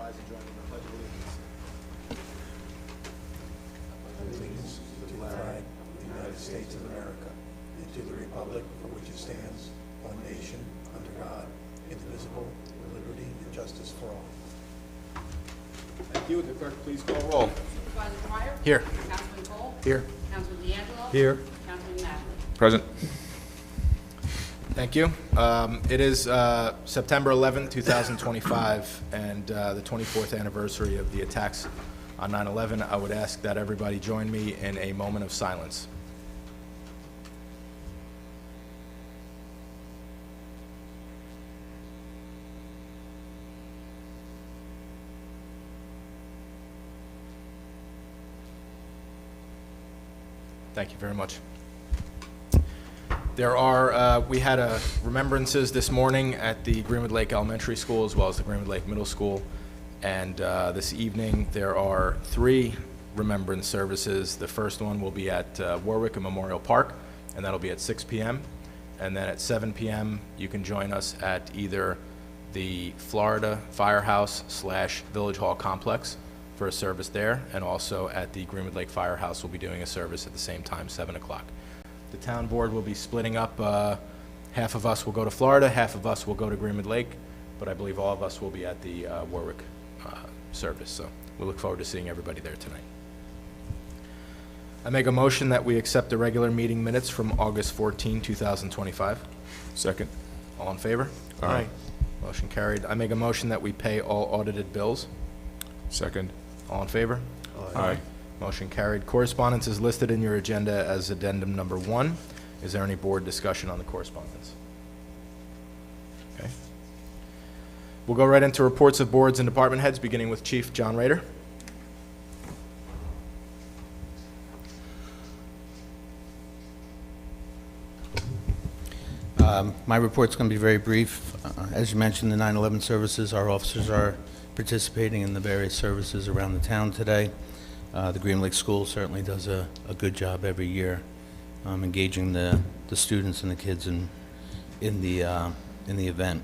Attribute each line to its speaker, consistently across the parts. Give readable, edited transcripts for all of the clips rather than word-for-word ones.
Speaker 1: rise and join me in the Pledge of Allegiance.
Speaker 2: Allegiance to the flag of the United States of America and to the republic for which it stands, one nation, under God, indivisible, with liberty and justice for all.
Speaker 1: Thank you. Would the clerk please call roll?
Speaker 3: Supervisor Dwyer?
Speaker 1: Here.
Speaker 3: Councilman Cole?
Speaker 1: Here.
Speaker 3: Councilman D'Angelo?
Speaker 1: Here.
Speaker 3: Councilman Magley?
Speaker 1: Present. Thank you. It is September 11, 2025, and the 24th anniversary of the attacks on 9/11. I would ask that everybody join me in a moment of silence. Thank you very much. We had remembrances this morning at the Greenwood Lake Elementary School as well as the Greenwood Lake Middle School. And this evening, there are 3 remembrance services. The first one will be at Warwick Memorial Park, and that'll be at 6 p.m. And then at 7 p.m., you can join us at either the Florida Firehouse / Village Hall Complex for a service there, and also at the Greenwood Lake Firehouse, we'll be doing a service at the same time, 7 o'clock. The town board will be splitting up. Half of us will go to Florida, half of us will go to Greenwood Lake, but I believe all of us will be at the Warwick service. So we look forward to seeing everybody there tonight. I make a motion that we accept the regular meeting minutes from August 14, 2025.
Speaker 4: Second.
Speaker 1: All in favor?
Speaker 4: Aye.
Speaker 1: Motion carried. I make a motion that we pay all audited bills.
Speaker 4: Second.
Speaker 1: All in favor?
Speaker 4: Aye.
Speaker 1: Motion carried. Correspondence is listed in your agenda as addendum number 1. Is there any board discussion on the correspondence? Okay. We'll go right into reports of boards and department heads, beginning with Chief John Rader.
Speaker 5: My report's going to be very brief. As you mentioned, the 9/11 services, our officers are participating in the various services around the town today. The Green Lake School certainly does a good job every year engaging the students and the kids in the event.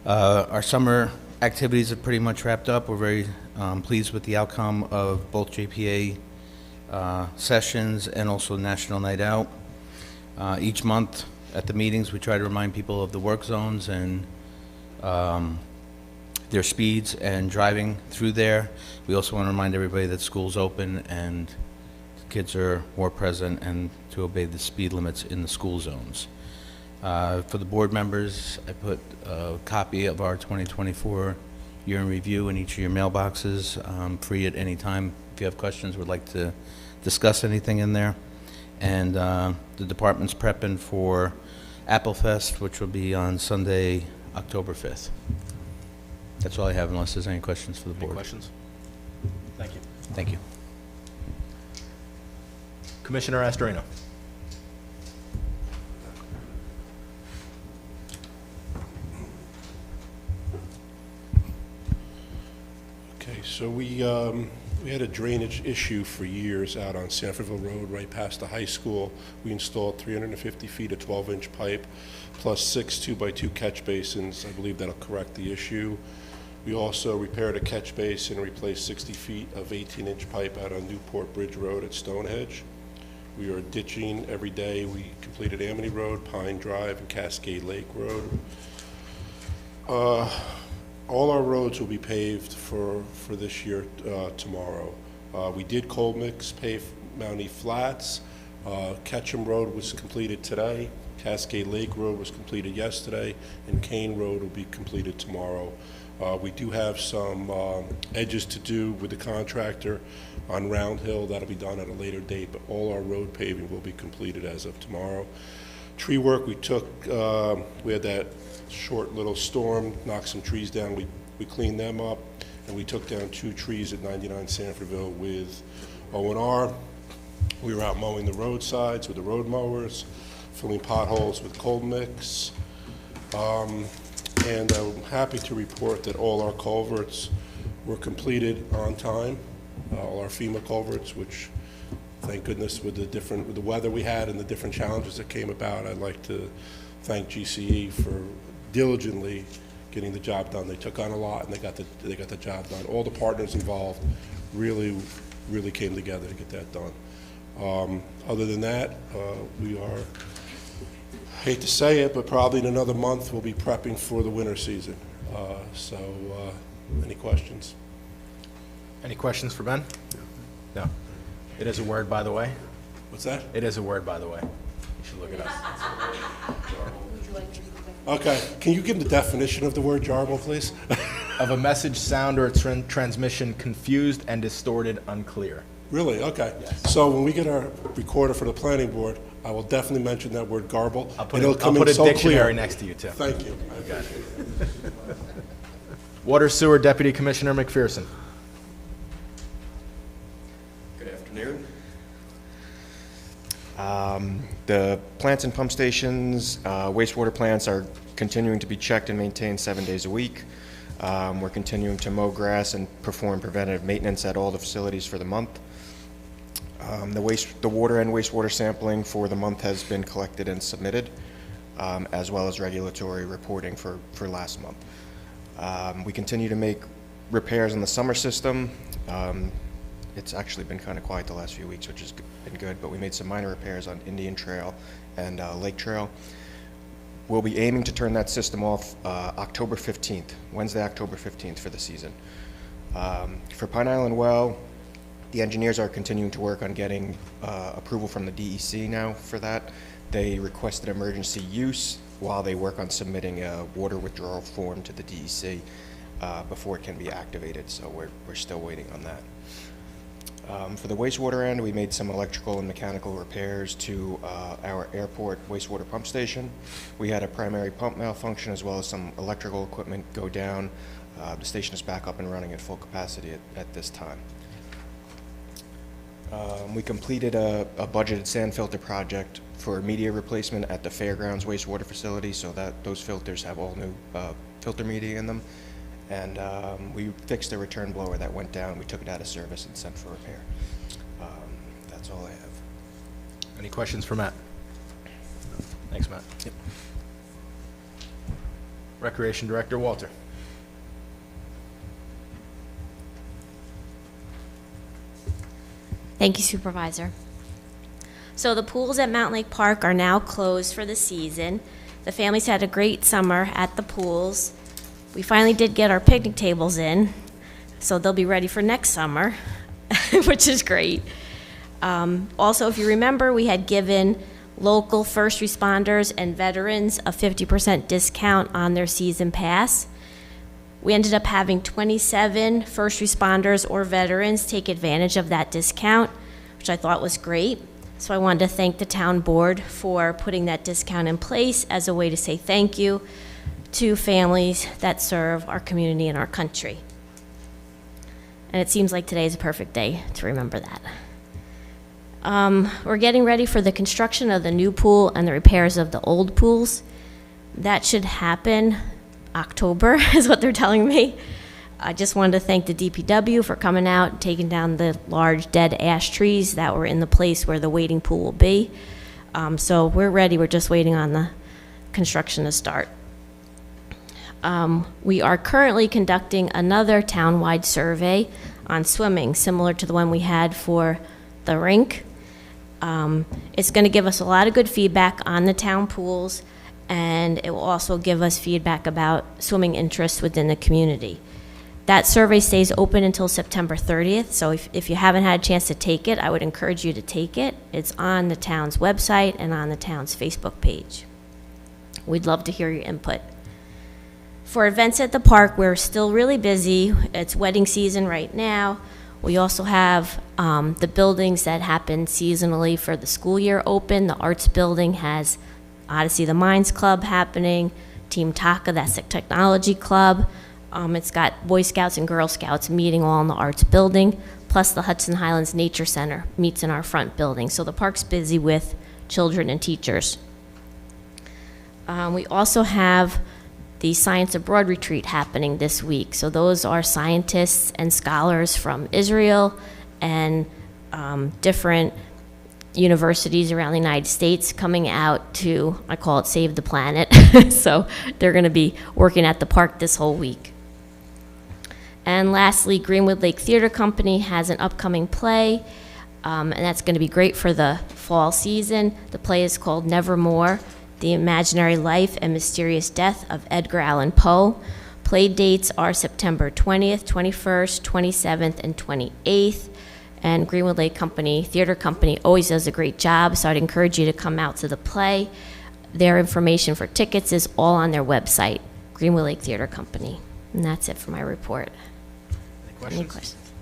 Speaker 5: Our summer activities are pretty much wrapped up. We're very pleased with the outcome of both JPA sessions and also National Night Out. Each month at the meetings, we try to remind people of the work zones and their speeds and driving through there. We also want to remind everybody that school's open and the kids are more present and to obey the speed limits in the school zones. For the board members, I put a copy of our 2024 year in review in each of your mailboxes, free at any time. If you have questions, would like to discuss anything in there. And the department's prepping for Apple Fest, which will be on Sunday, October 5th. That's all I have, unless there's any questions for the board.
Speaker 1: Any questions? Thank you.
Speaker 5: Thank you.
Speaker 1: Commissioner Astorino.
Speaker 6: Okay, so we had a drainage issue for years out on Sanfordville Road, right past the high school. We installed 350 feet of 12-inch pipe, plus 6 2x2 catch basins. I believe that'll correct the issue. We also repaired a catch basin and replaced 60 feet of 18-inch pipe out on Newport Bridge Road at Stonehenge. We are ditching every day. We completed Amity Road, Pine Drive, and Cascade Lake Road. All our roads will be paved for this year tomorrow. We did cold mix pave Mount E Flats. Ketchum Road was completed today. Cascade Lake Road was completed yesterday, and Kane Road will be completed tomorrow. We do have some edges to do with the contractor on Round Hill. That'll be done at a later date, but all our road paving will be completed as of tomorrow. Tree work, we had that short little storm, knocked some trees down. We cleaned them up, and we took down 2 trees at 99 Sanfordville with O&R. We were out mowing the roadsides with the road mowers, filling potholes with cold mix. And I'm happy to report that all our culverts were completed on time, all our FEMA culverts, which, thank goodness, with the weather we had and the different challenges that came about, I'd like to thank GCE for diligently getting the job done. They took on a lot, and they got the job done. All the partners involved really came together to get that done. Other than that, we are, hate to say it, but probably in another month we'll be prepping for the winter season. Any questions?
Speaker 1: Any questions for Ben? No. It is a word, by the way.
Speaker 6: What's that?
Speaker 1: It is a word, by the way. You should look it up.
Speaker 3: Would you like to read the
Speaker 6: Okay, can you give the definition of the word jarble, please?
Speaker 1: Of a message, sound, or transmission confused and distorted, unclear.
Speaker 6: Really? Okay.
Speaker 1: Yes.
Speaker 6: So when we get our recorder for the planning board, I will definitely mention that word garble.
Speaker 1: I'll put,
Speaker 6: and it'll come in
Speaker 1: a
Speaker 6: so
Speaker 1: dictionary
Speaker 6: clear.
Speaker 1: next to you, too.
Speaker 6: Thank you.
Speaker 1: You got it. Water Sewer Deputy Commissioner McPherson.
Speaker 7: Good afternoon. The plants and pump stations, wastewater plants are continuing to be checked and maintained 7 days a week. We're continuing to mow grass and perform preventative maintenance at all the facilities for the month. The water and wastewater sampling for the month has been collected and submitted, as well as regulatory reporting for last month. We continue to make repairs in the summer system. It's actually been kind of quiet the last few weeks, which has been good, but we made some minor repairs on Indian Trail and Lake Trail. We'll be aiming to turn that system off October 15th, Wednesday, October 15th for the season. For Pine Island Well, the engineers are continuing to work on getting approval from the DEC now for that. They requested emergency use while they work on submitting a water withdrawal form to the DEC before it can be activated, so we're still waiting on that. For the wastewater end, we made some electrical and mechanical repairs to our airport wastewater pump station. We had a primary pump malfunction as well as some electrical equipment go down. The station is back up and running at full capacity at this time. We completed a budgeted sand filter project for media replacement at the fairgrounds wastewater facility, so that those filters have all new filter media in them. And we fixed a return blower that went down. We took it out of service and sent for repair. That's all I have.
Speaker 1: Any questions for Matt? Thanks, Matt. Yep. Recreation Director Walter.
Speaker 8: Thank you, Supervisor. So the pools at Mountain Lake Park are now closed for the season. The families had a great summer at the pools. We finally did get our picnic tables in, so they'll be ready for next summer, which is great. Also, if you remember, we had given local first responders and veterans a 50% discount on their season pass. We ended up having 27 first responders or veterans take advantage of that discount, which I thought was great. So I wanted to thank the town board for putting that discount in place as a way to say thank you to families that serve our community and our country. And it seems like today is a perfect day to remember that. We're getting ready for the construction of the new pool and the repairs of the old pools. That should happen October, is what they're telling me. I just wanted to thank the DPW for coming out and taking down the large dead ash trees that were in the place where the waiting pool will be. So we're ready. We're just waiting on the construction to start. We are currently conducting another town-wide survey on swimming, similar to the one we had for the rink. It's going to give us a lot of good feedback on the town pools, and it will also give us feedback about swimming interests within the community. That survey stays open until September 30th, so if you haven't had a chance to take it, I would encourage you to take it. It's on the town's website and on the town's Facebook page. We'd love to hear your input. For events at the park, we're still really busy. It's wedding season right now. We also have the buildings that happen seasonally for the school year open. The arts building has Odyssey the Minds Club happening, Team Taka, that's the technology club. It's got Boy Scouts and Girl Scouts meeting all in the arts building, plus the Hudson Highlands Nature Center meets in our front building. So the park's busy with children and teachers. We also have the Science Abroad retreat happening this week. So those are scientists and scholars from Israel and different universities around the United States coming out to, I call it Save the Planet, So they're going to be working at the park this whole week. And lastly, Greenwood Lake Theater Company has an upcoming play, and that's going to be great for the fall season. The play is called Nevermore, The Imaginary Life and Mysterious Death of Edgar Allan Poe. Play dates are September 20th, 21st, 27th, and 28th. And Greenwood Lake Theater Company always does a great job, so I'd encourage you to come out to the play. Their information for tickets is all on their website, Greenwood Lake Theater Company. And that's it for my report. Any questions?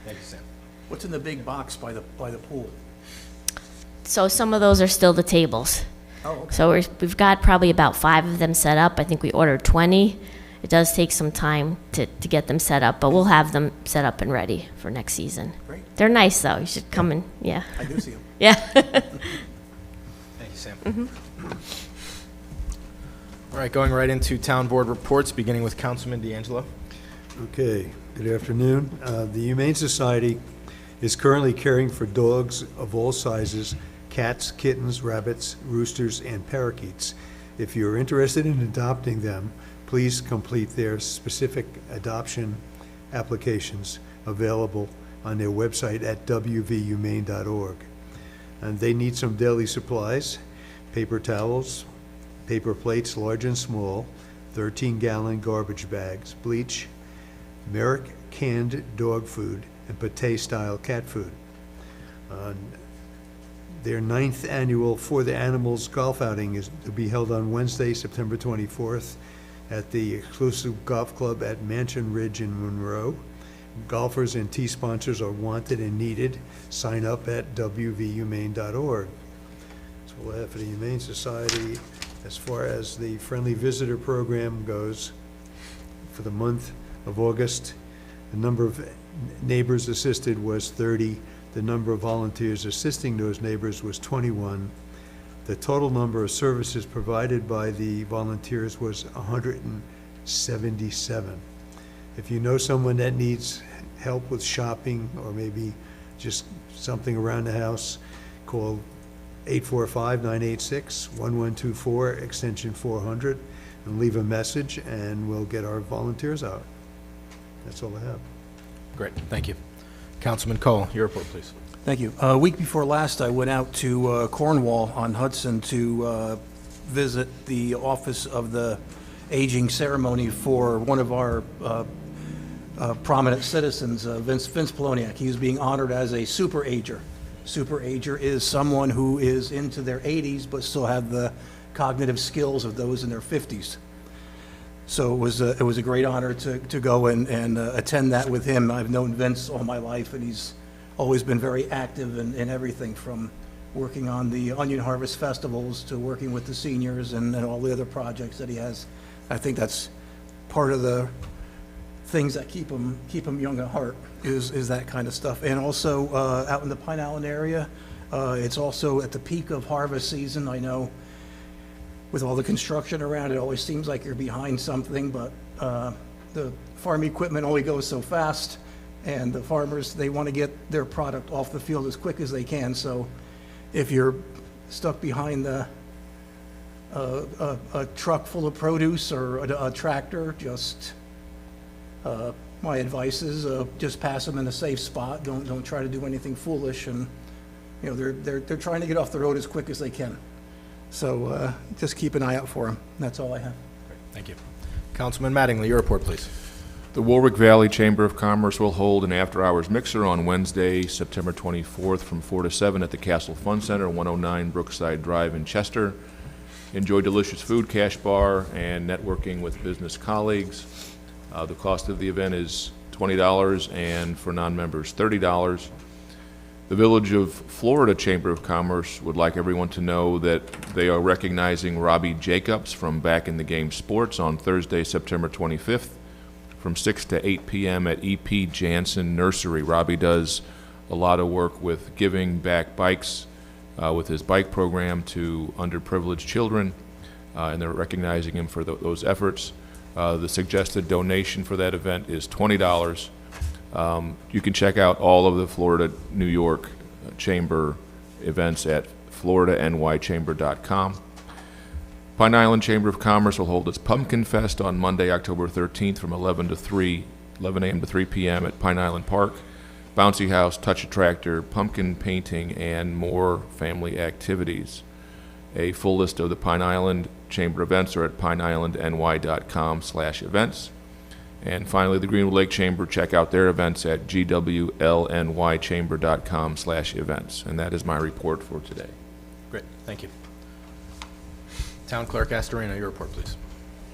Speaker 1: Thank you, Sam.
Speaker 2: What's in the big box by the pool?
Speaker 8: So some of those are still the tables.
Speaker 2: Oh, okay.
Speaker 8: So we've got probably about 5 of them set up. I think we ordered 20. It does take some time to get them set up, but we'll have them set up and ready for next season.
Speaker 2: Great.
Speaker 8: They're nice, though. You should come and, yeah.
Speaker 2: I do see them.
Speaker 8: Yeah.
Speaker 1: Thank you, Sam. All right, going right into town board reports, beginning with Councilman D'Angelo.
Speaker 9: Okay, good afternoon. The Humane Society is currently caring for dogs of all sizes, cats, kittens, rabbits, roosters, and parakeets. If you're interested in adopting them, please complete their specific adoption applications available on their website at wvhumane.org. And they need some daily supplies: paper towels, paper plates, large and small, 13-gallon garbage bags, bleach, Merrick canned dog food, and Pate-style cat food. Their 9th annual For the Animals golf outing is to be held on Wednesday, September 24th at the exclusive golf club at Mansion Ridge in Monroe. Golfers and tee sponsors are wanted and needed. Sign up at wvhumane.org. That's all I have for the Humane Society. As far as the Friendly Visitor Program goes, for the month of August, the number of neighbors assisted was 30. The number of volunteers assisting those neighbors was 21. The total number of services provided by the volunteers was 177. If you know someone that needs help with shopping or maybe just something around the house, call 845-986-1124, extension 400, and leave a message, and we'll get our volunteers out. That's all I have.
Speaker 1: Great, thank you. Councilman Cole, your report, please.
Speaker 2: Thank you. A week before last, I went out to Cornwall on Hudson to visit the Office of the Aging Ceremony for one of our prominent citizens, Vince Poloniak. He was being honored as a super ager. Super ager is someone who is into their 80s but still have the cognitive skills of those in their 50s. So it was a great honor to go and attend that with him. I've known Vince all my life, and he's always been very active in everything from working on the Onion Harvest festivals to working with the seniors and all the other projects that he has. I think that's part of the things that keep him young at heart is that kind of stuff. And also out in the Pine Island area, it's also at the peak of harvest season. I know with all the construction around, it always seems like you're behind something, but the farm equipment only goes so fast, and the farmers, they want to get their product off the field as quick as they can. So if you're stuck behind a truck full of produce or a tractor, just my advice is just pass them in a safe spot. Don't try to do anything foolish, and you know they're trying to get off the road as quick as they can. So just keep an eye out for them. That's all I have.
Speaker 1: Great, thank you. Councilman Mattingly, your report, please.
Speaker 4: The Warwick Valley Chamber of Commerce will hold an after-hours mixer on Wednesday, September 24th from 4 to 7 at the Castle Fun Center, 109 Brookside Drive in Chester. Enjoy delicious food, cash bar, and networking with business colleagues. The cost of the event is $20 and for non-members $30. The Village of Florida Chamber of Commerce would like everyone to know that they are recognizing Robbie Jacobs from Back in the Game Sports on Thursday, September 25th from 6 to 8 p.m. at E.P. Jansen Nursery. Robbie does a lot of work with giving back bikes with his bike program to underprivileged children, and they're recognizing him for those efforts. The suggested donation for that event is $20. You can check out all of the Florida, New York Chamber events at floridanychamber.com. Pine Island Chamber of Commerce will hold its Pumpkin Fest on Monday, October 13th from 11 a.m. to 3 p.m. at Pine Island Park. Bouncy House, Touch a Tractor, pumpkin painting, and more family activities. A full list of the Pine Island Chamber events are at pineislandny.com/events. And finally, the Greenwood Lake Chamber, check out their events at gwlnychamber.com/events. And that is my report for today.
Speaker 1: Great, thank you. Town Clerk Astorino, your report, please.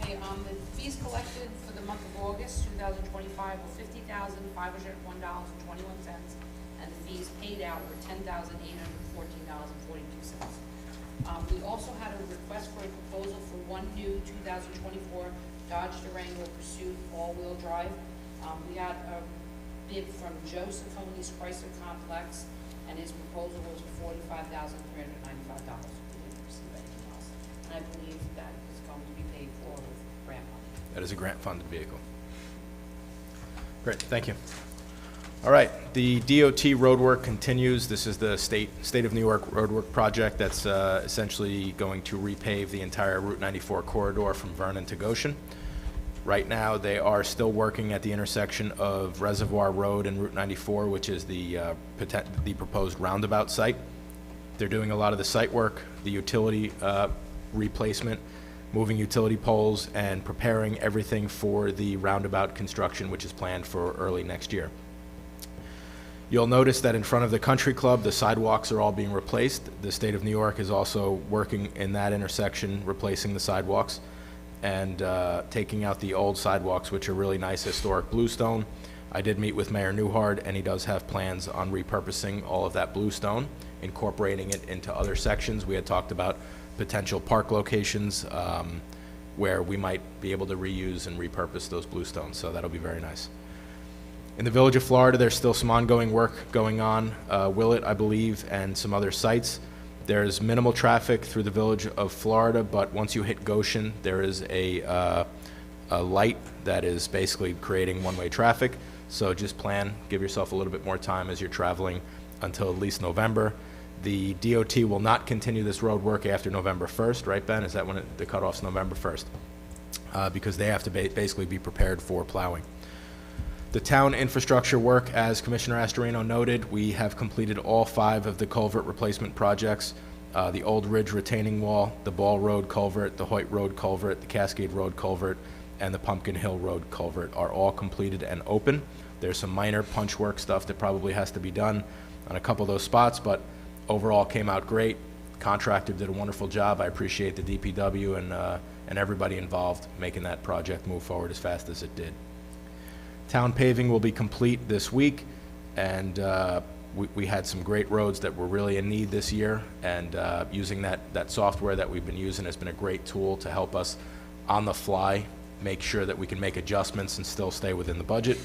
Speaker 3: Okay, the fees collected for the month of August 2025 were $50,501.21, and the fees paid out were $10,814.42. We also had a request for a proposal for one new 2024 Dodge Durango Pursuit all-wheel drive. We had a bid from Joe Safoni's Chrysler Complex, and his proposal was for $45,395. We didn't receive anything else. And I believe that is going to be paid for with grant money.
Speaker 1: That is a grant-funded vehicle. Great, thank you. All right, the DOT roadwork continues. This is the State of New York roadwork project that's essentially going to repave the entire Route 94 corridor from Vernon to Goshen. Right now, they are still working at the intersection of Reservoir Road and Route 94, which is the proposed roundabout site. They're doing a lot of the site work, the utility replacement, moving utility poles, and preparing everything for the roundabout construction, which is planned for early next year. You'll notice that in front of the country club, the sidewalks are all being replaced. The State of New York is also working in that intersection, replacing the sidewalks and taking out the old sidewalks, which are really nice historic bluestone. I did meet with Mayor Newhart, and he does have plans on repurposing all of that bluestone, incorporating it into other sections. We had talked about potential park locations where we might be able to reuse and repurpose those bluestones, so that'll be very nice. In the Village of Florida, there's still some ongoing work going on. Willett, I believe, and some other sites. There's minimal traffic through the Village of Florida, but once you hit Goshen, there is a light that is basically creating one-way traffic. So just give yourself a little bit more time as you're traveling until at least November. The DOT will not continue this road work after November 1st, right, Ben? Is that when the cutoff's November 1st? Because they have to basically be prepared for plowing. The town infrastructure work, as Commissioner Astorino noted, we have completed all 5 of the culvert replacement projects. The Old Ridge retaining wall, the Ball Road culvert, the Hoyt Road culvert, the Cascade Road culvert, and the Pumpkin Hill Road culvert are all completed and open. There's some minor punch work stuff that probably has to be done on a couple of those spots, but overall came out great. Contractor did a wonderful job. I appreciate the DPW and everybody involved making that project move forward as fast as it did. Town paving will be complete this week, and we had some great roads that were really in need this year, and using that software that we've been using has been a great tool to help us on the fly make sure that we can make adjustments and still stay within the budget,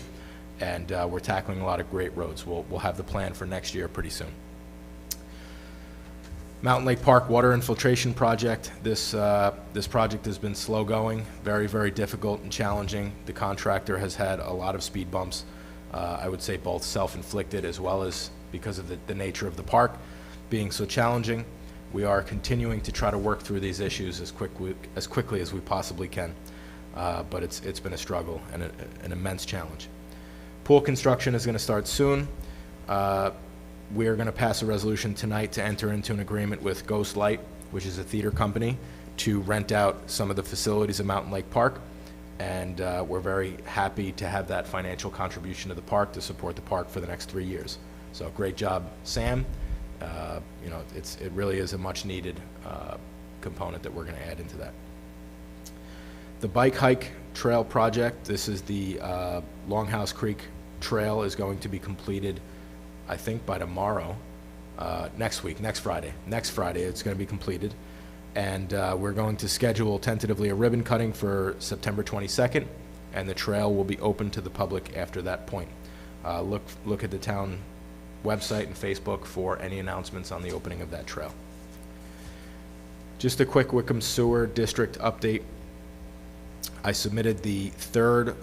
Speaker 1: and we're tackling a lot of great roads. We'll have the plan for next year pretty soon. Mountain Lake Park Water Infiltration Project. This project has been slow going, very, very difficult and challenging. The contractor has had a lot of speed bumps, I would say both self-inflicted as well as because of the nature of the park being so challenging. We are continuing to try to work through these issues as quickly as we possibly can, but it's been a struggle and an immense challenge. Pool construction is going to start soon. We are going to pass a resolution tonight to enter into an agreement with Ghost Light, which is a theater company, to rent out some of the facilities at Mountain Lake Park. And we're very happy to have that financial contribution to the park to support the park for the next 3 years. So great job, Sam. It really is a much needed component that we're going to add into that. The bike hike trail project, this is the Longhouse Creek Trail, is going to be completed, I think, by tomorrow, next Friday. Next Friday it's going to be completed. And we're going to schedule tentatively a ribbon cutting for September 22nd, and the trail will be open to the public after that point. Look at the town website and Facebook for any announcements on the opening of that trail. Just a quick Wickham Sewer District update. I submitted the 3rd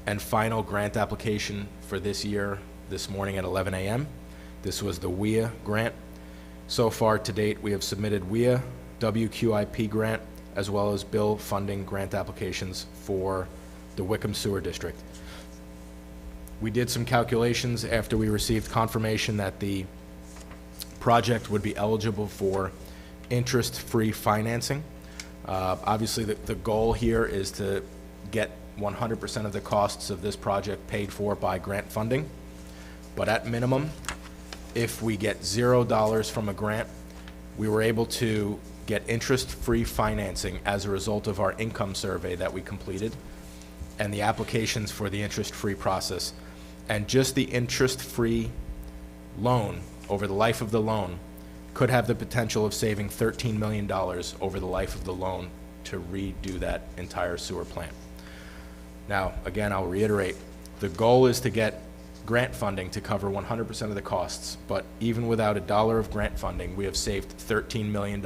Speaker 1: and final grant application for this year this morning at 11 a.m. This was the WIA grant. So far to date, we have submitted WIA, WQIP grant, as well as bill funding grant applications for the Wickham Sewer District. We did some calculations after we received confirmation that the project would be eligible for interest-free financing. Obviously, the goal here is to get 100% of the costs of this project paid for by grant funding. But at minimum, if we get $0 from a grant, we were able to get interest-free financing as a result of our income survey that we completed and the applications for the interest-free process. And just the interest-free loan over the life of the loan could have the potential of saving $13 million over the life of the loan to redo that entire sewer plant. Now, again, I'll reiterate, the goal is to get grant funding to cover 100% of the costs, but even without $1 of grant funding, we have saved $13 million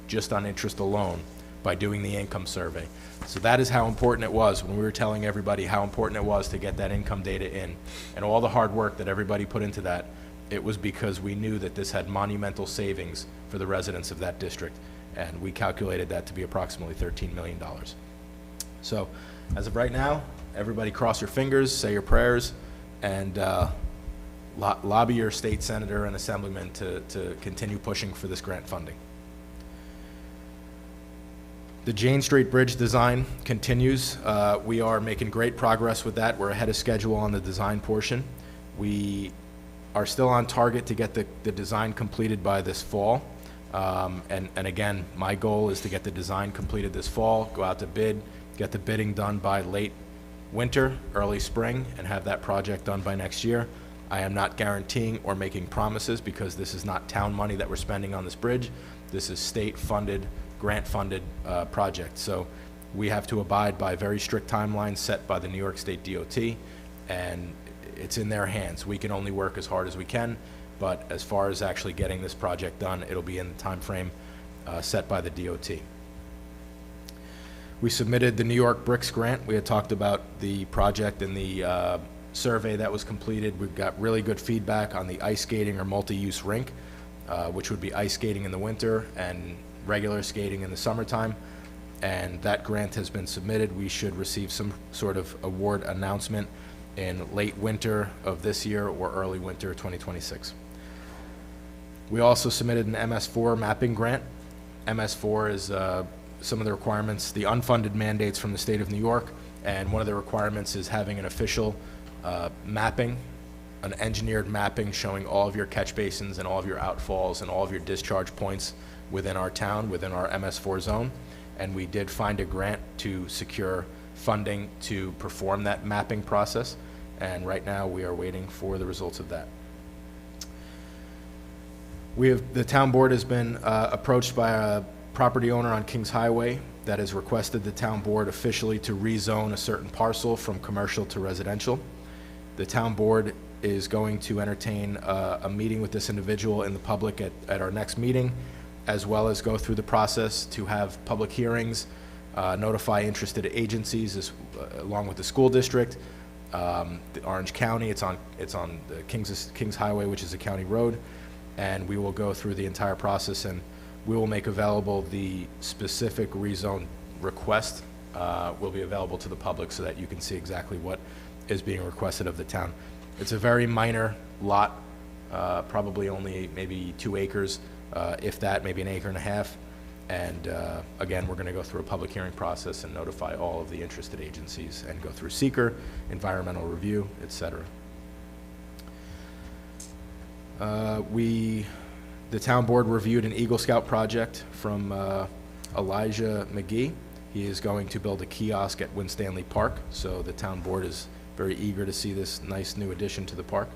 Speaker 1: just on interest alone by doing the income survey. So that is how important it was when we were telling everybody how important it was to get that income data in. And all the hard work that everybody put into that, it was because we knew that this had monumental savings for the residents of that district. And we calculated that to be approximately $13 million. So as of right now, everybody cross your fingers, say your prayers, and lobby your state senator and assemblyman to continue pushing for this grant funding. The Jane Street Bridge design continues. We are making great progress with that. We're ahead of schedule on the design portion. We are still on target to get the design completed by this fall. And again, my goal is to get the design completed this fall, go out to bid, get the bidding done by late winter, early spring, and have that project done by next year. I am not guaranteeing or making promises because this is not town money that we're spending on this bridge. This is state-funded, grant-funded project. So we have to abide by very strict timelines set by the New York State DOT, and it's in their hands. We can only work as hard as we can, but as far as actually getting this project done, it'll be in the time frame set by the DOT. We submitted the New York Bricks grant. We had talked about the project and the survey that was completed. We've got really good feedback on the ice skating or multi-use rink, which would be ice skating in the winter and regular skating in the summertime. And that grant has been submitted. We should receive some sort of award announcement in late winter of this year or early winter 2026. We also submitted an MS4 mapping grant. MS4 is some of the requirements, the unfunded mandates from the state of New York, and one of the requirements is having an official mapping, an engineered mapping showing all of your catch basins and all of your outfalls and all of your discharge points within our town, within our MS4 zone. And we did find a grant to secure funding to perform that mapping process, and right now we are waiting for the results of that. The town board has been approached by a property owner on Kings Highway that has requested the town board officially to rezone a certain parcel from commercial to residential. The town board is going to entertain a meeting with this individual in the public at our next meeting, as well as go through the process to have public hearings, notify interested agencies along with the school district, the Orange County. It's on the Kings Highway, which is a county road, and we will go through the entire process, and we will make available the specific rezone request will be available to the public so that you can see exactly what is being requested of the town. It's a very minor lot, probably only maybe 2 acres, if that, maybe 1.5 acres. And again, we're going to go through a public hearing process and notify all of the interested agencies and go through seeker, environmental review, etc. The town board reviewed an Eagle Scout project from Elijah McGee. He is going to build a kiosk at Winstanley Park, so the town board is very eager to see this nice new addition to the park.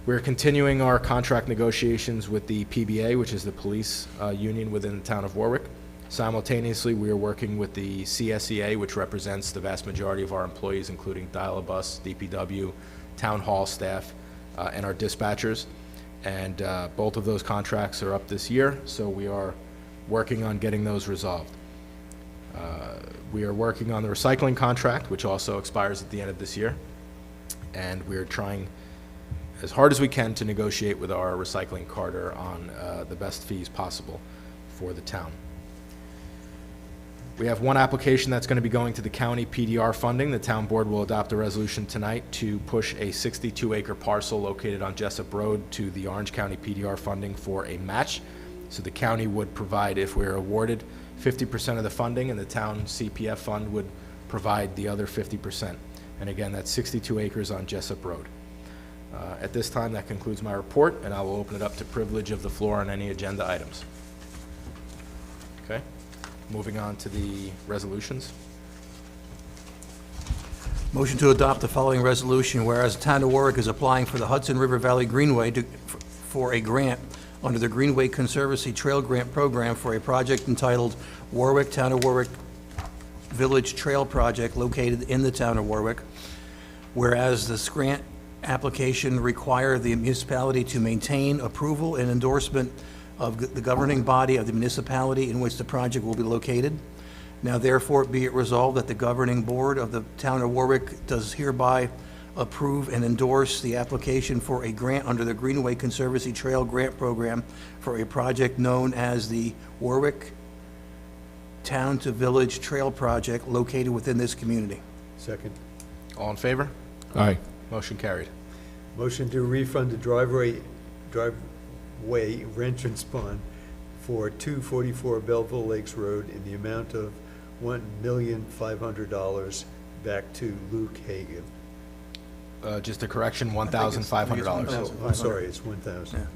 Speaker 1: We're continuing our contract negotiations with the PBA, which is the police union within the town of Warwick. Simultaneously, we are working with the CSEA, which represents the vast majority of our employees, including dial-a-bus, DPW, town hall staff, and our dispatchers. And both of those contracts are up this year, so we are working on getting those resolved. We are working on the recycling contract, which also expires at the end of this year, and we're trying as hard as we can to negotiate with our recycling carter on the best fees possible for the town. We have one application that's going to be going to the county PDR funding. The town board will adopt a resolution tonight to push a 62-acre parcel located on Jessup Road to the Orange County PDR funding for a match. So the county would provide, if we're awarded, 50% of the funding, and the town CPF fund would provide the other 50%. And again, that's 62 acres on Jessup Road. At this time, that concludes my report, and I will open it up to privilege of the floor on any agenda items. Okay, moving on to the resolutions.
Speaker 10: Motion to adopt the following resolution, whereas the Town of Warwick is applying for the Hudson River Valley Greenway for a grant under the Greenway Conservancy Trail Grant Program for a project entitled Warwick Town of Warwick Village Trail Project located in the Town of Warwick. Whereas this grant application require the municipality to maintain approval and endorsement of the governing body of the municipality in which the project will be located. Now therefore be it resolved that the governing board of the Town of Warwick does hereby approve and endorse the application for a grant under the Greenway Conservancy Trail Grant Program for a project known as the Warwick Town to Village Trail Project located within this community.
Speaker 9: Second.
Speaker 1: All in favor?
Speaker 4: Aye.
Speaker 1: Motion carried.
Speaker 9: Motion to refund the driveway entrance bond for 244 Belleville Lakes Road in the amount of $1,500,000 back to Luke Hagan.
Speaker 1: Just a correction, $1,500.
Speaker 9: Oh, I'm sorry, it's 1,000.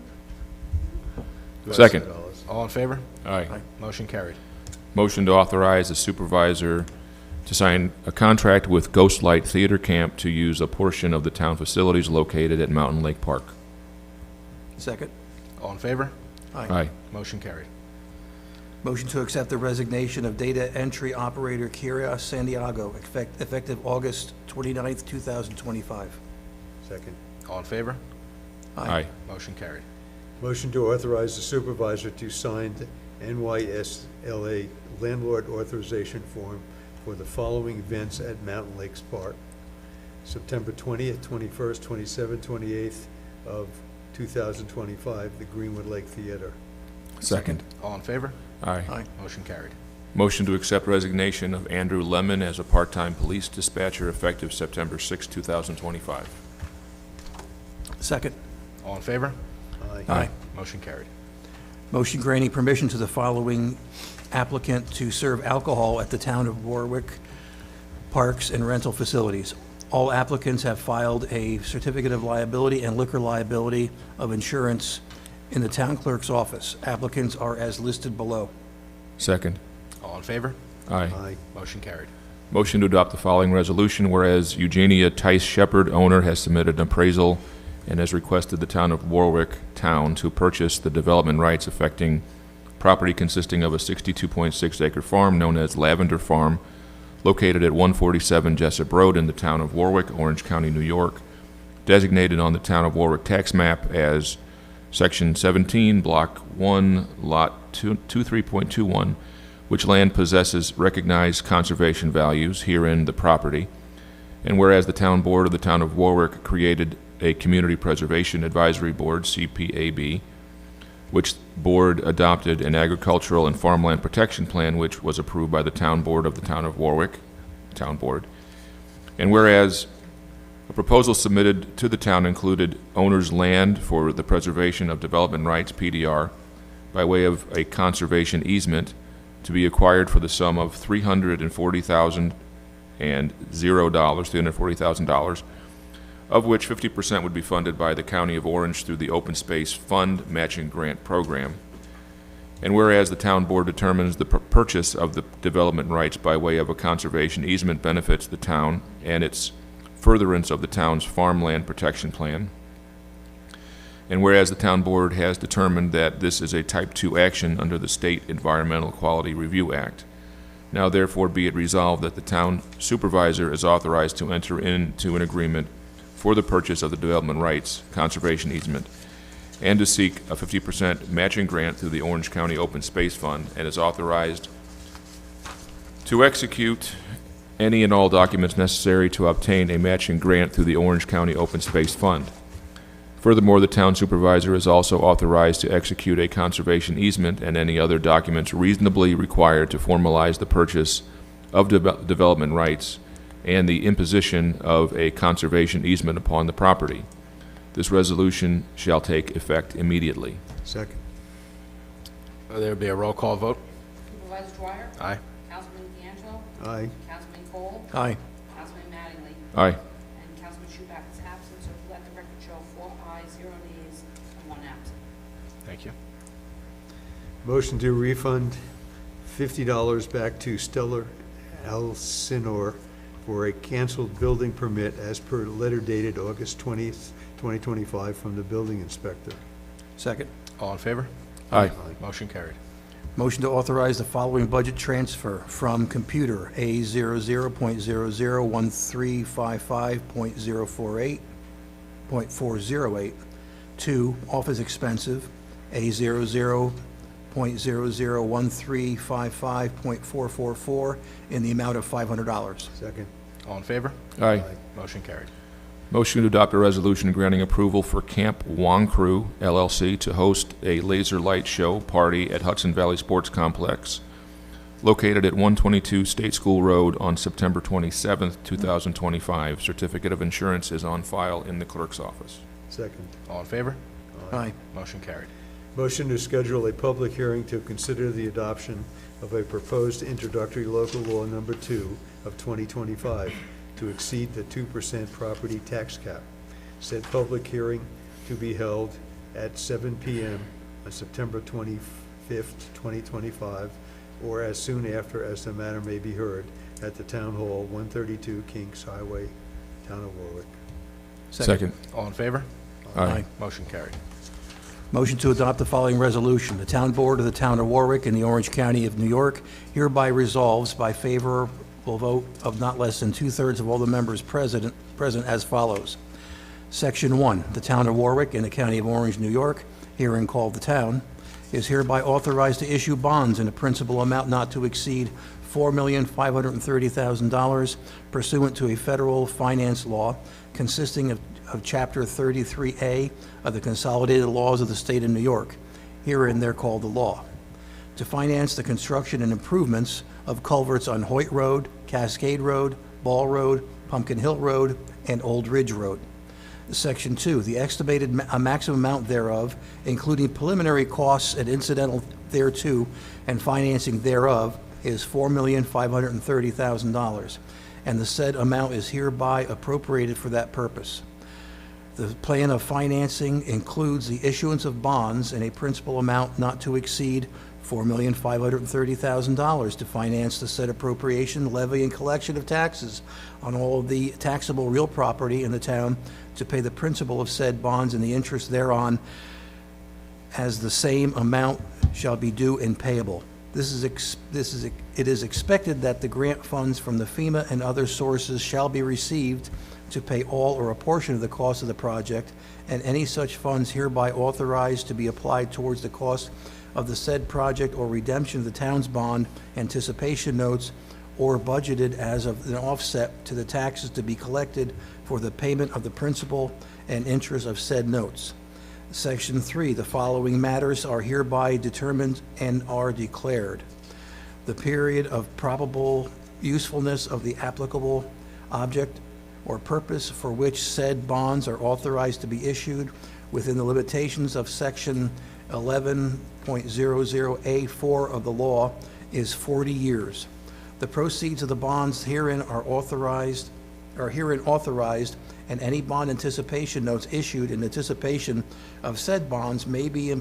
Speaker 4: Second.
Speaker 1: All in favor?
Speaker 4: Aye.
Speaker 1: Motion carried.
Speaker 4: Motion to authorize the supervisor to sign a contract with Ghostlight Theater Camp to use a portion of the town facilities located at Mountain Lake Park.
Speaker 10: Second.
Speaker 1: All in favor?
Speaker 4: Aye.
Speaker 1: Motion carried.
Speaker 10: Motion to accept the resignation of data entry operator Kira Santiago, effective August 29th, 2025.
Speaker 9: Second.
Speaker 1: All in favor?
Speaker 4: Aye.
Speaker 1: Motion carried.
Speaker 9: Motion to authorize the supervisor to sign the NYSLA landlord authorization form for the following events at Mountain Lakes Park: September 20th, 21st, 27th, 28th of 2025, the Greenwood Lake Theater.
Speaker 4: Second.
Speaker 1: All in favor?
Speaker 4: Aye.
Speaker 10: Aye.
Speaker 1: Motion carried.
Speaker 4: Motion to accept resignation of Andrew Lemon as a part-time police dispatcher effective September 6, 2025.
Speaker 10: Second.
Speaker 1: All in favor?
Speaker 10: Aye.
Speaker 1: Motion carried.
Speaker 10: Motion granting permission to the following applicant to serve alcohol at the Town of Warwick parks and rental facilities. All applicants have filed a certificate of liability and liquor liability of insurance in the town clerk's office. Applicants are as listed below.
Speaker 4: Second.
Speaker 1: All in favor?
Speaker 4: Aye.
Speaker 1: Motion carried.
Speaker 4: Motion to adopt the following resolution, whereas Eugenia Tice Shepherd, owner, has submitted an appraisal and has requested the Town of Warwick Town to purchase the development rights affecting property consisting of a 62.6-acre farm known as Lavender Farm, located at 147 Jessup Road in the Town of Warwick, Orange County, New York, designated on the Town of Warwick tax map as Section 17, Block 1, Lot 23.21, which land possesses recognized conservation values, herein the property. And whereas the Town Board of the Town of Warwick created a Community Preservation Advisory Board, CPAB, which board adopted an agricultural and farmland protection plan, which was approved by the Town Board of the Town of Warwick, Town Board. And whereas a proposal submitted to the town included owner's land for the preservation of development rights, PDR, by way of a conservation easement to be acquired for the sum of $340,000, of which 50% would be funded by the County of Orange through the Open Space Fund Matching Grant Program. And whereas the town board determines the purchase of the development rights by way of a conservation easement benefits the town and its furtherance of the town's farmland protection plan. And whereas the town board has determined that this is a Type 2 action under the State Environmental Quality Review Act. Now therefore be it resolved that the town supervisor is authorized to enter into an agreement for the purchase of the development rights, conservation easement, and to seek a 50% matching grant through the Orange County Open Space Fund, and is authorized to execute any and all documents necessary to obtain a matching grant through the Orange County Open Space Fund Furthermore, the town supervisor is also authorized to execute a conservation easement and any other documents reasonably required to formalize the purchase of development rights and the imposition of a conservation easement upon the property. This resolution shall take effect immediately.
Speaker 9: Second.
Speaker 1: There'll be a roll call vote.
Speaker 3: Supervisor Dwyer?
Speaker 1: Aye.
Speaker 3: Councilman D'Angelo?
Speaker 9: Aye.
Speaker 3: Councilman Cole?
Speaker 10: Aye.
Speaker 3: Councilman Mattingly?
Speaker 4: Aye.
Speaker 3: And Councilman Shuback is absent, so let the record show 4 ayes, 0 nays, and 1 absent.
Speaker 1: Thank you.
Speaker 9: Motion to refund $50 back to Stellar Elsinore for a canceled building permit as per letter dated August 20th, 2025 from the building inspector.
Speaker 10: Second.
Speaker 1: All in favor?
Speaker 4: Aye.
Speaker 1: Motion carried.
Speaker 10: Motion to authorize the following budget transfer from computer A00.001355.048.408 to office expensive A00.001355.444 in the amount of $500.
Speaker 9: Second.
Speaker 1: All in favor?
Speaker 4: Aye.
Speaker 1: Motion carried.
Speaker 4: Motion to adopt a resolution granting approval for Camp Wong Crew LLC to host a laser light show party at Hudson Valley Sports Complex located at 122 State School Road on September 27th, 2025. Certificate of insurance is on file in the clerk's office.
Speaker 9: Second.
Speaker 1: All in favor?
Speaker 10: Aye.
Speaker 1: Motion carried.
Speaker 9: Motion to schedule a public hearing to consider the adoption of a proposed introductory local law number 2 of 2025 to exceed the 2% property tax cap. Said public hearing to be held at 7 p.m. on September 25th, 2025, or as soon after as the matter may be heard at the Town Hall, 132 Kings Highway, Town of Warwick.
Speaker 4: Second.
Speaker 1: All in favor?
Speaker 4: Aye.
Speaker 1: Motion carried.
Speaker 10: Motion to adopt the following resolution. The Town Board of the Town of Warwick in the Orange County of New York hereby resolves by favorable vote of not less than 2/3 of all the members present as follows. Section 1, the Town of Warwick in the County of Orange, New York, herein called the Town, is hereby authorized to issue bonds in a principal amount not to exceed $4,530,000 pursuant to a federal finance law consisting of Chapter 33A of the Consolidated Laws of the State of New York. Herein they're called the law. To finance the construction and improvements of culverts on Hoyt Road, Cascade Road, Ball Road, Pumpkin Hill Road, and Old Ridge Road. Section 2, the estimated maximum amount thereof, including preliminary costs and incidental thereto, and financing thereof, is $4,530,000, and the said amount is hereby appropriated for that purpose. The plan of financing includes the issuance of bonds in a principal amount not to exceed $4,530,000 to finance the said appropriation, levy, and collection of taxes on all of the taxable real property in the town, to pay the principal of said bonds and the interest thereon, as the same amount shall be due and payable. It is expected that the grant funds from the FEMA and other sources shall be received to pay all or a portion of the cost of the project, and any such funds hereby authorized to be applied towards the cost of the said project or redemption of the town's bond anticipation notes, or budgeted as of an offset to the taxes to be collected for the payment of the principal and interest of said notes. Section 3, the following matters are hereby determined and are declared. The period of probable usefulness of the applicable object or purpose for which said bonds are authorized to be issued within the limitations of Section 11.00A4 of the law is 40 years. The proceeds of the bonds herein are herein authorized, and any bond anticipation notes issued in anticipation of said bonds may be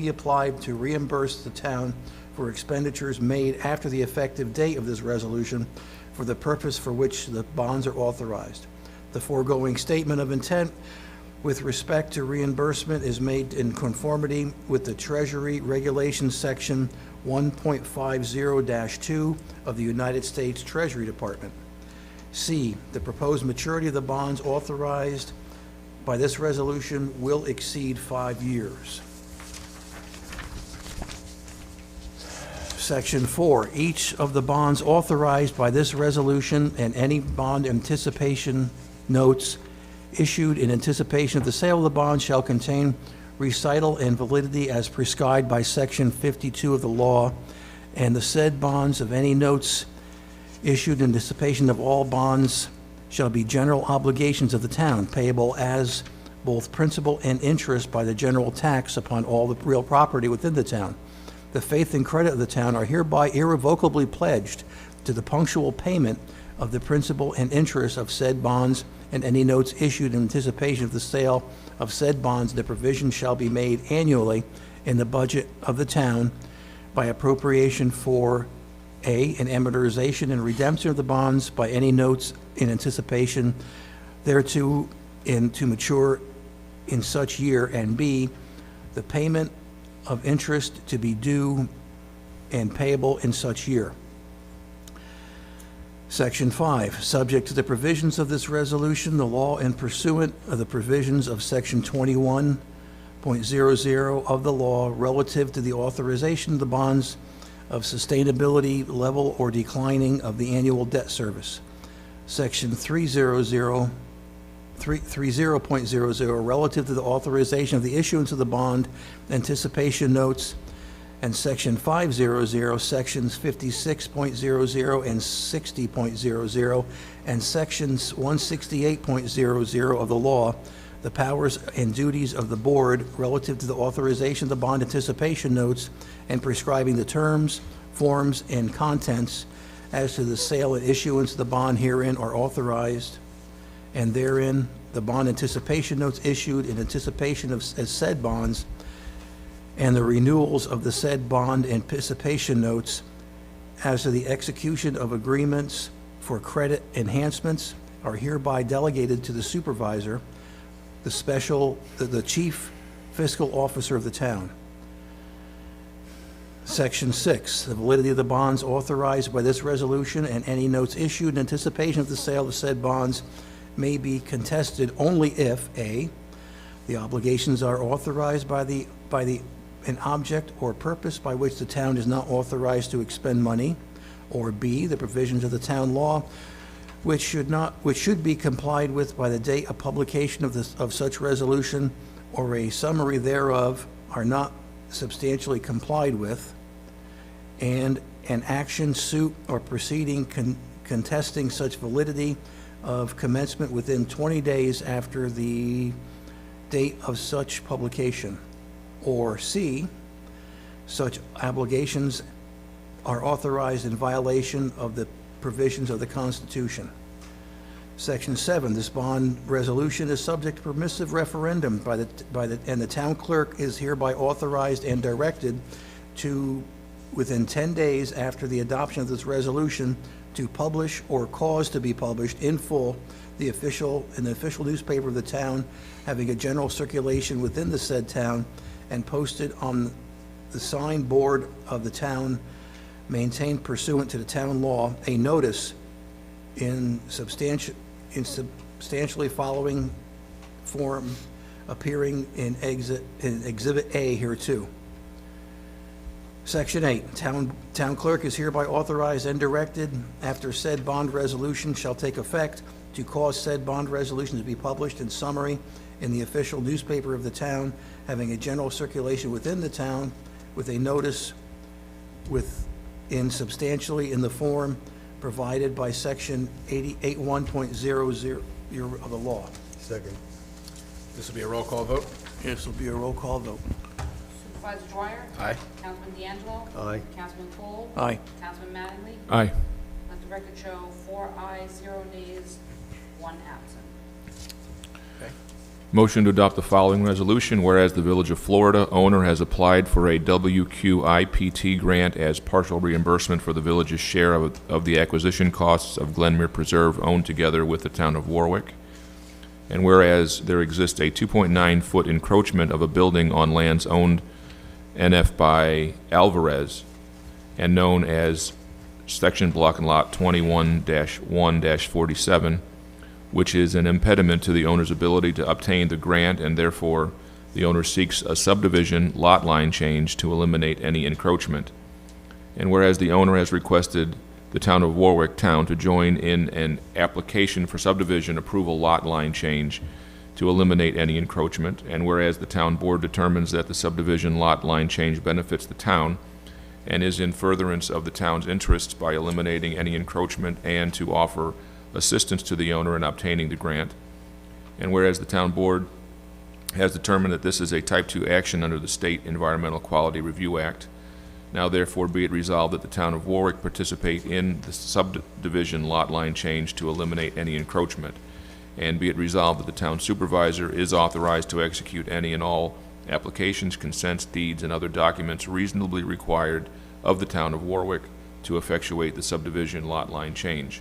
Speaker 10: applied to reimburse the town for expenditures made after the effective date of this resolution for the purpose for which the bonds are authorized. The foregoing statement of intent with respect to reimbursement is made in conformity with the Treasury Regulations Section 1.50-2 of the United States Treasury Department. C, the proposed maturity of the bonds authorized by this resolution will exceed 5 years. Section 4, each of the bonds authorized by this resolution and any bond anticipation notes issued in anticipation of the sale of the bond shall contain recital and validity as prescribed by Section 52 of the law, and the said bonds of any notes issued in anticipation of all bonds shall be general obligations of the town, payable as both principal and interest by the general tax upon all the real property within the town. The faith and credit of the town are hereby irrevocably pledged to the punctual payment of the principal and interest of said bonds and any notes issued in anticipation of the sale of said bonds. The provision shall be made annually in the budget of the town by appropriation for A, an amortization and redemption of the bonds by any notes in anticipation thereto and to mature in such year, and B, the payment of interest to be due and payable in such year. Section 5, subject to the provisions of this resolution, the law and pursuant of the provisions of Section 21.00 of the law relative to the authorization of the bonds of sustainability level or declining of the annual debt service. Section 30.00 relative to the authorization of the issuance of the bond anticipation notes, and Section 500, Sections 56.00 and 60.00, and Sections 168.00 of the law, the powers and duties of the board relative to the authorization of the bond anticipation notes and prescribing the terms, forms, and contents as to the sale and issuance of the bond herein are authorized, and therein the bond anticipation notes issued in anticipation of as said bonds and the renewals of the said bond anticipation notes as to the execution of agreements for credit enhancements are hereby delegated to the supervisor, the chief fiscal officer of the town. Section 6, the validity of the bonds authorized by this resolution and any notes issued in anticipation of the sale of said bonds may be contested only if A, the obligations are authorized by an object or purpose by which the town is not authorized to expend money, or B, the provisions of the town law which should be complied with by the date of publication of such resolution or a summary thereof are not substantially complied with, and an action, suit, or proceeding contesting such validity of commencement within 20 days after the date of such publication. Or C, such obligations are authorized in violation of the provisions of the Constitution. Section 7, this bond resolution is subject to permissive referendum and the town clerk is hereby authorized and directed to, within 10 days after the adoption of this resolution, to publish or cause to be published in full in the official newspaper of the town, having a general circulation within the said town, and posted on the sign board of the town, maintained pursuant to the town law, a notice in substantially following form appearing in Exhibit A hereto. Section 8, town clerk is hereby authorized and directed, after said bond resolution shall take effect, to cause said bond resolution to be published in summary in the official newspaper of the town, having a general circulation within the town, with a notice substantially in the form provided by Section 81.00 of the law.
Speaker 9: Second.
Speaker 1: This will be a roll call vote.
Speaker 10: This will be a roll call vote.
Speaker 3: Supervisor Dwyer?
Speaker 1: Aye.
Speaker 3: Councilman D'Angelo?
Speaker 9: Aye.
Speaker 3: Councilman Cole?
Speaker 10: Aye.
Speaker 3: Councilman Mattingly?
Speaker 4: Aye.
Speaker 3: Let the record show 4 ayes, 0 nays, 1 absent.
Speaker 4: Motion to adopt the following resolution, whereas the Village of Florida owner has applied for a WQIPT grant as partial reimbursement for the village's share of the acquisition costs of Glenmere Preserve owned together with the Town of Warwick. And whereas there exists a 2.9-foot encroachment of a building on lands owned NF by Alvarez and known as Section Block and Lot 21-1-47, which is an impediment to the owner's ability to obtain the grant, and therefore the owner seeks a subdivision lot line change to eliminate any encroachment. And whereas the owner has requested the Town of Warwick Town to join in an application for subdivision approval lot line change to eliminate any encroachment, and whereas the town board determines that the subdivision lot line change benefits the town and is in furtherance of the town's interests by eliminating any encroachment and to offer assistance to the owner in obtaining the grant, and whereas the town board has determined that this is a Type 2 action under the State Environmental Quality Review Act, now therefore be it resolved that the town of Warwick participate in the subdivision lot line change to eliminate any encroachment, and be it resolved that the town supervisor is authorized to execute any and all applications, consents, deeds, and other documents reasonably required of the town of Warwick to effectuate the subdivision lot line change.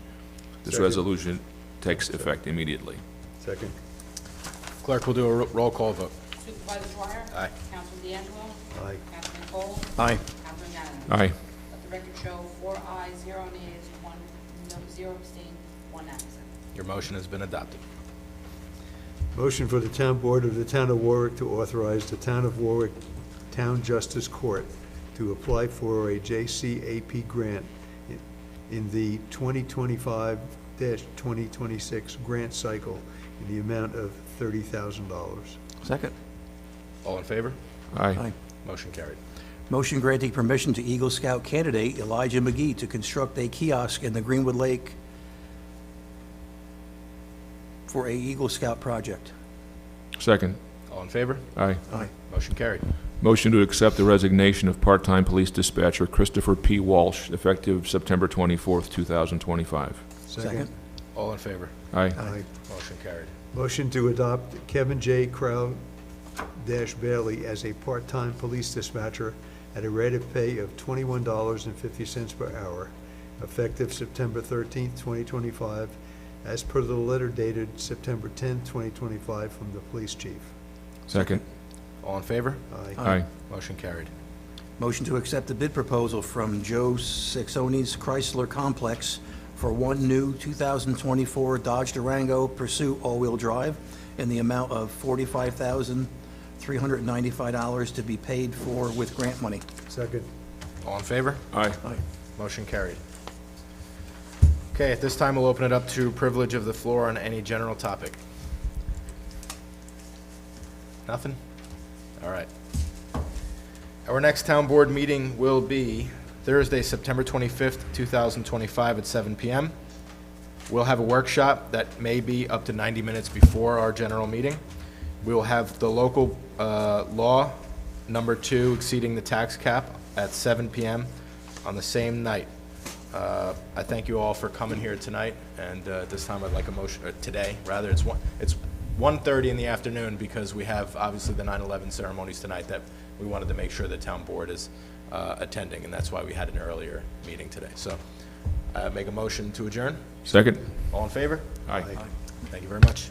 Speaker 4: This
Speaker 9: Second.
Speaker 4: resolution takes effect immediately.
Speaker 9: Second.
Speaker 1: Clerk will do a roll call vote.
Speaker 3: Supervisor Dwyer?
Speaker 1: Aye.
Speaker 3: Councilman D'Angelo?
Speaker 9: Aye.
Speaker 3: Councilman Cole?
Speaker 10: Aye.
Speaker 3: Councilman Gannon?
Speaker 4: Aye.
Speaker 3: Let the record show 4 ayes, 0 nays, 0 abstain, 1 absent.
Speaker 1: Your motion has been adopted.
Speaker 9: Motion for the town board of the town of Warwick to authorize the town of Warwick Town Justice Court to apply for a JCAP grant in the 2025-2026 grant cycle in the amount of $30,000.
Speaker 10: Second.
Speaker 1: All in favor?
Speaker 4: Aye.
Speaker 1: Motion carried.
Speaker 10: Motion granting permission to Eagle Scout candidate Elijah McGee to construct a kiosk in the Greenwood Lake for a Eagle Scout project.
Speaker 4: Second.
Speaker 1: All in favor?
Speaker 4: Aye.
Speaker 10: Aye.
Speaker 1: Motion carried.
Speaker 4: Motion to accept the resignation of part-time police dispatcher Christopher P. Walsh, effective September 24th, 2025.
Speaker 10: Second.
Speaker 1: All in favor?
Speaker 4: Aye.
Speaker 9: Aye.
Speaker 1: Motion carried.
Speaker 9: Motion to adopt Kevin J. Crow-Bailey as a part-time police dispatcher at a rate of pay of $21.50 per hour, effective September 13th, 2025, as per the letter dated September 10th, 2025, from the police chief.
Speaker 4: Second.
Speaker 1: All in favor?
Speaker 9: Aye.
Speaker 4: Aye.
Speaker 1: Motion carried.
Speaker 10: Motion to accept the bid proposal from Joe Saxoni's Chrysler Complex for one new 2024 Dodge Durango Pursuit all-wheel drive in the amount of $45,395 to be paid for with grant money.
Speaker 9: Second.
Speaker 1: All in favor?
Speaker 4: Aye.
Speaker 1: Motion carried. Okay, at this time, we'll open it up to privilege of the floor on any general topic. Nothing? All right. Our next town board meeting will be Thursday, September 25th, 2025 at 7 p.m. We'll have a workshop that may be up to 90 minutes before our general meeting. We will have the local law number 2 exceeding the tax cap at 7 p.m. on the same night. I thank you all for coming here tonight, and at this time I'd like a motion, today, rather, it's 1:30 in the afternoon because we have obviously the 9/11 ceremonies tonight that we wanted to make sure the town board is attending, and that's why we had an earlier meeting today. So, make a motion to adjourn.
Speaker 4: Second.
Speaker 1: All in favor?
Speaker 4: Aye.
Speaker 1: Thank you very much.